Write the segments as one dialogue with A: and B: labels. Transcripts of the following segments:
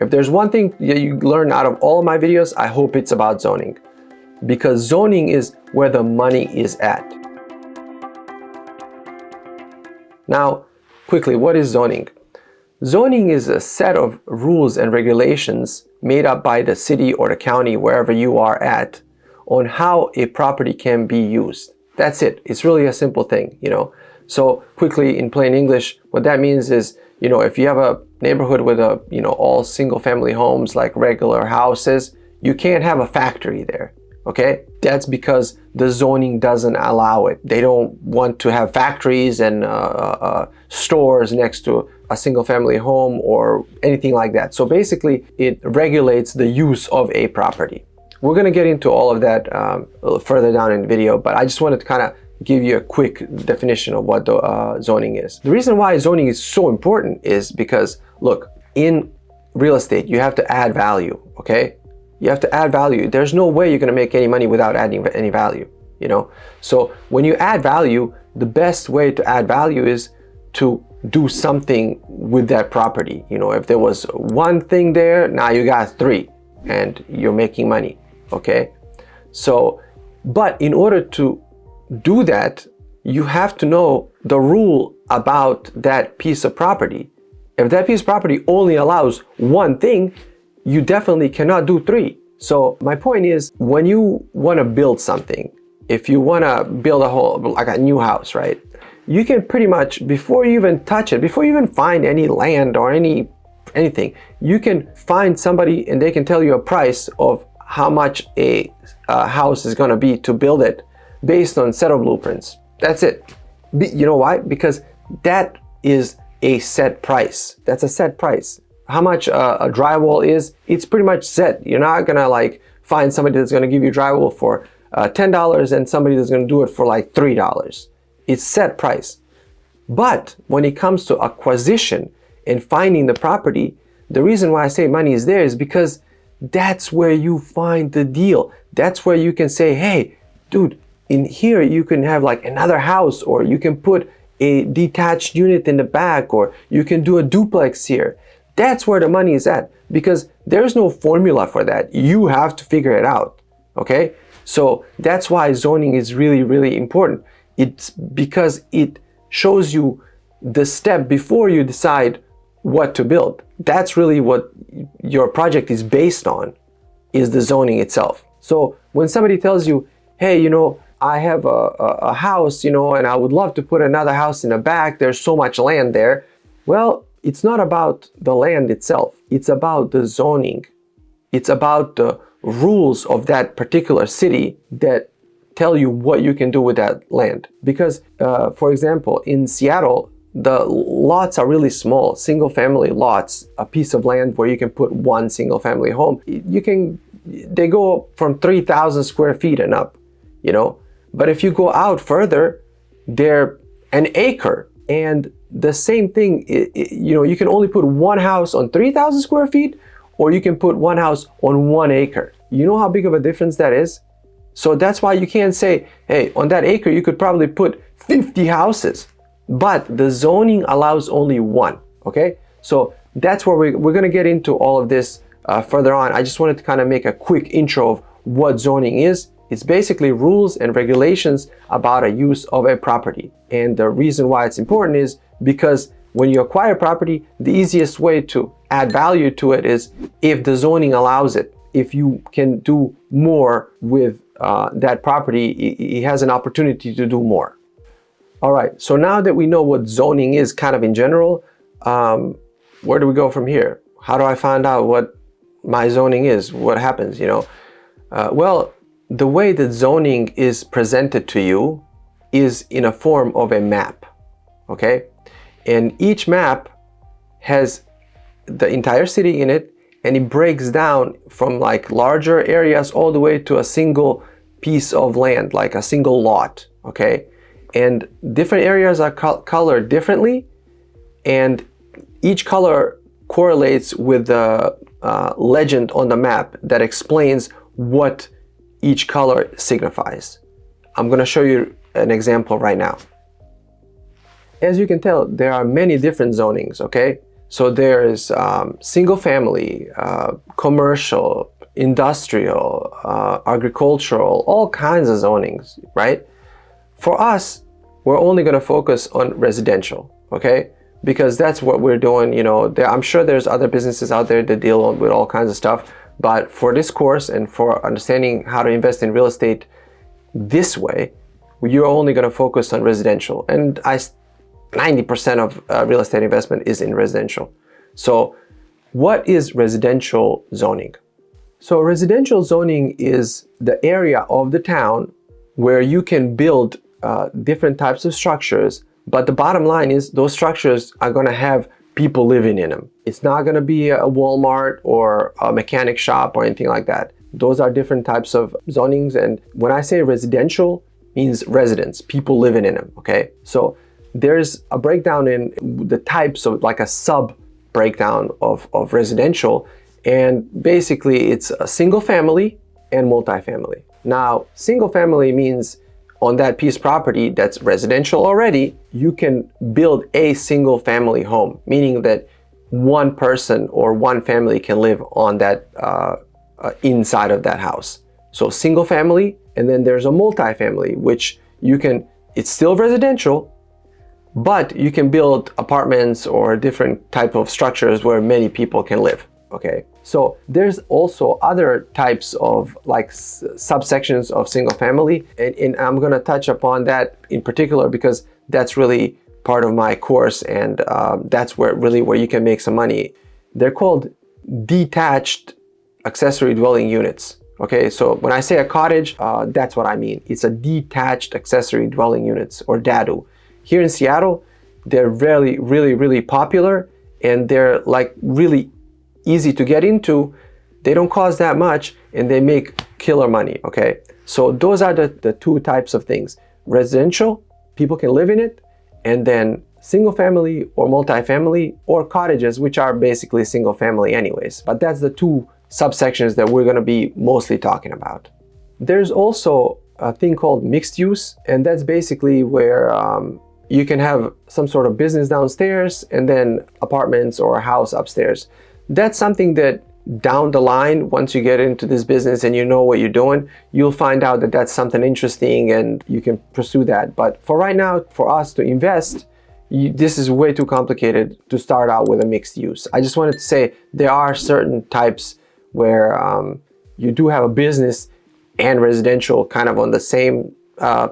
A: If there's one thing that you learn out of all of my videos, I hope it's about zoning, because zoning is where the money is at. Now, quickly, what is zoning? Zoning is a set of rules and regulations made up by the city or the county, wherever you are at, on how a property can be used. That's it. It's really a simple thing, you know. So quickly, in plain English, what that means is, you know, if you have a neighborhood with a, you know, all single family homes, like regular houses, you can't have a factory there. Okay, that's because the zoning doesn't allow it. They don't want to have factories and stores next to a single family home or anything like that. So basically, it regulates the use of a property. We're going to get into all of that a little further down in the video, but I just wanted to kind of give you a quick definition of what the zoning is. The reason why zoning is so important is because, look, in real estate, you have to add value, okay? You have to add value. There's no way you're going to make any money without adding any value, you know? So when you add value, the best way to add value is to do something with that property. You know, if there was one thing there, now you got three and you're making money, okay? So, but in order to do that, you have to know the rule about that piece of property. If that piece of property only allows one thing, you definitely cannot do three. So my point is, when you want to build something, if you want to build a whole, like a new house, right? You can pretty much, before you even touch it, before you even find any land or anything, you can find somebody and they can tell you a price of how much a house is going to be to build it based on set of blueprints. That's it. You know why? Because that is a set price. That's a set price. How much a drywall is, it's pretty much set. You're not gonna like find somebody that's gonna give you drywall for $10 and somebody that's gonna do it for like $3. It's set price. But when it comes to acquisition and finding the property, the reason why I say money is there is because that's where you find the deal. That's where you can say, hey, dude, in here you can have like another house, or you can put a detached unit in the back, or you can do a duplex here. That's where the money is at, because there's no formula for that. You have to figure it out, okay? So that's why zoning is really, really important. It's because it shows you the step before you decide what to build. That's really what your project is based on, is the zoning itself. So when somebody tells you, hey, you know, I have a house, you know, and I would love to put another house in the back, there's so much land there. Well, it's not about the land itself. It's about the zoning. It's about the rules of that particular city that tell you what you can do with that land. Because, for example, in Seattle, the lots are really small, single family lots, a piece of land where you can put one single family home. They go from 3,000 square feet and up, you know. But if you go out further, they're an acre. And the same thing, you know, you can only put one house on 3,000 square feet, or you can put one house on 1 acre. You know how big of a difference that is? So that's why you can't say, hey, on that acre, you could probably put 50 houses, but the zoning allows only one, okay? So that's where we're gonna get into all of this further on. I just wanted to kind of make a quick intro of what zoning is. It's basically rules and regulations about a use of a property. And the reason why it's important is because when you acquire property, the easiest way to add value to it is if the zoning allows it. If you can do more with that property, it has an opportunity to do more. All right, so now that we know what zoning is kind of in general, where do we go from here? How do I find out what my zoning is? What happens, you know? Well, the way that zoning is presented to you is in a form of a map, okay? And each map has the entire city in it, and it breaks down from like larger areas all the way to a single piece of land, like a single lot, okay? And different areas are colored differently, and each color correlates with the legend on the map that explains what each color signifies. I'm going to show you an example right now. As you can tell, there are many different zonings, okay? So there is single family, commercial, industrial, agricultural, all kinds of zonings, right? For us, we're only going to focus on residential, okay? Because that's what we're doing. You know, I'm sure there's other businesses out there that deal with all kinds of stuff, but for this course and for understanding how to invest in real estate this way, you're only going to focus on residential. And 90% of real estate investment is in residential. So what is residential zoning? So residential zoning is the area of the town where you can build different types of structures, but the bottom line is those structures are going to have people living in them. It's not going to be a Walmart or a mechanic shop or anything like that. Those are different types of zonings. And when I say residential, means residents, people living in them, okay? So there's a breakdown in the types of, like a sub breakdown of residential. And basically it's a single family and multifamily. Now, single family means on that piece of property that's residential already, you can build a single family home, meaning that one person or one family can live on that inside of that house. So single family, and then there's a multifamily, which it's still residential, but you can build apartments or different type of structures where many people can live, okay? So there's also other types of like subsections of single family, and I'm gonna touch upon that in particular because that's really part of my course, and that's where you can make some money. They're called detached accessory dwelling units. Okay, so when I say a cottage, that's what I mean. It's a detached accessory dwelling units, or DADU. Here in Seattle, they're really popular, and they're like really easy to get into. They don't cost that much, and they make killer money, okay? So those are the two types of things. Residential, people can live in it, and then single family or multifamily or cottages, which are basically single family anyways. But that's the two subsections that we're going to be mostly talking about. There's also a thing called mixed use, and that's basically where you can have some sort of business downstairs and then apartments or a house upstairs. That's something that down the line, once you get into this business and you know what you're doing, you'll find out that that's something interesting and you can pursue that. But for right now, for us to invest, this is way too complicated to start out with a mixed use. I just wanted to say there are certain types where you do have a business and residential kind of on the same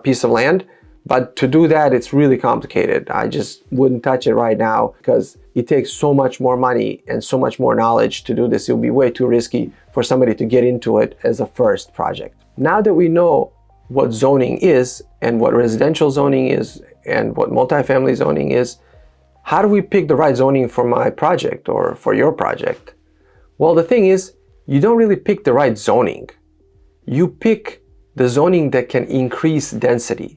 A: piece of land. But to do that, it's really complicated. I just wouldn't touch it right now because it takes so much more money and so much more knowledge to do this. It would be way too risky for somebody to get into it as a first project. Now that we know what zoning is and what residential zoning is and what multifamily zoning is, how do we pick the right zoning for my project or for your project? Well, the thing is, you don't really pick the right zoning. You pick the zoning that can increase density.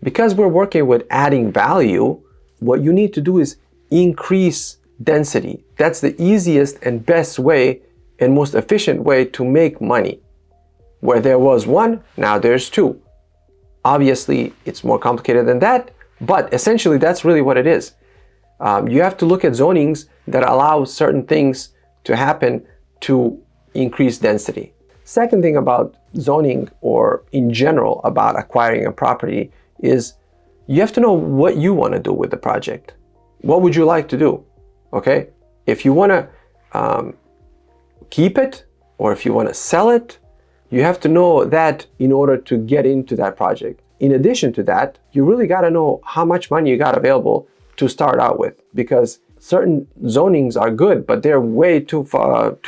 A: Because we're working with adding value, what you need to do is increase density. That's the easiest and best way and most efficient way to make money. Where there was one, now there's two. Obviously, it's more complicated than that, but essentially that's really what it is. You have to look at zonings that allow certain things to happen to increase density. Second thing about zoning, or in general about acquiring a property, is you have to know what you want to do with the project. What would you like to do? Okay? If you want to keep it, or if you want to sell it, you have to know that in order to get into that project. In addition to that, you really got to know how much money you got available to start out with, because certain zonings are good, but they're way too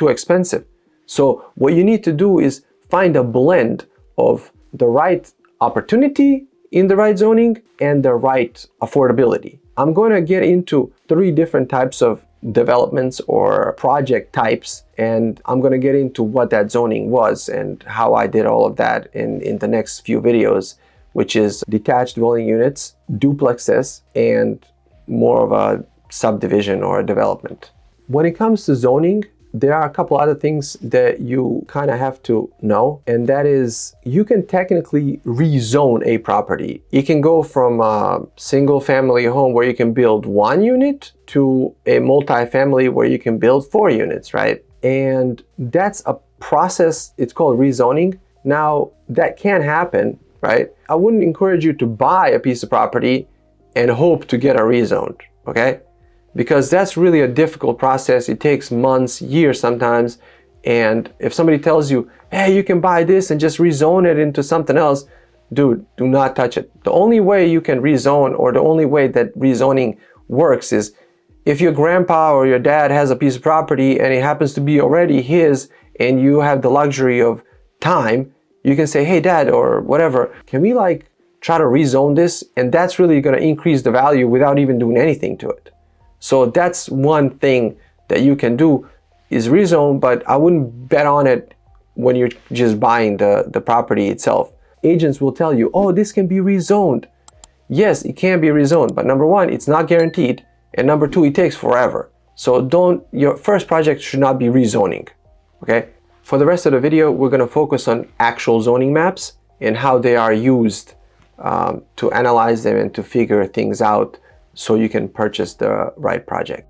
A: expensive. So what you need to do is find a blend of the right opportunity in the right zoning and the right affordability. I'm going to get into 3 different types of developments or project types, and I'm going to get into what that zoning was and how I did all of that in the next few videos, which is detached dwelling units, duplexes, and more of a subdivision or a development. When it comes to zoning, there are a couple other things that you kind of have to know, and that is you can technically rezone a property. You can go from a single family home where you can build 1 unit to a multifamily where you can build 4 units, right? And that's a process, it's called rezoning. Now, that can happen, right? I wouldn't encourage you to buy a piece of property and hope to get a rezoned, okay? Because that's really a difficult process. It takes months, years sometimes. And if somebody tells you, hey, you can buy this and just rezone it into something else, dude, do not touch it. The only way you can rezone, or the only way that rezoning works, is if your grandpa or your dad has a piece of property and it happens to be already his, and you have the luxury of time, you can say, hey, dad, or whatever, can we like try to rezone this? And that's really going to increase the value without even doing anything to it. So that's one thing that you can do, is rezone, but I wouldn't bet on it when you're just buying the property itself. Agents will tell you, oh, this can be rezoned. Yes, it can be rezoned, but number one, it's not guaranteed. And number two, it takes forever. So your first project should not be rezoning, okay? For the rest of the video, we're gonna focus on actual zoning maps and how they are used to analyze them and to figure things out so you can purchase the right project.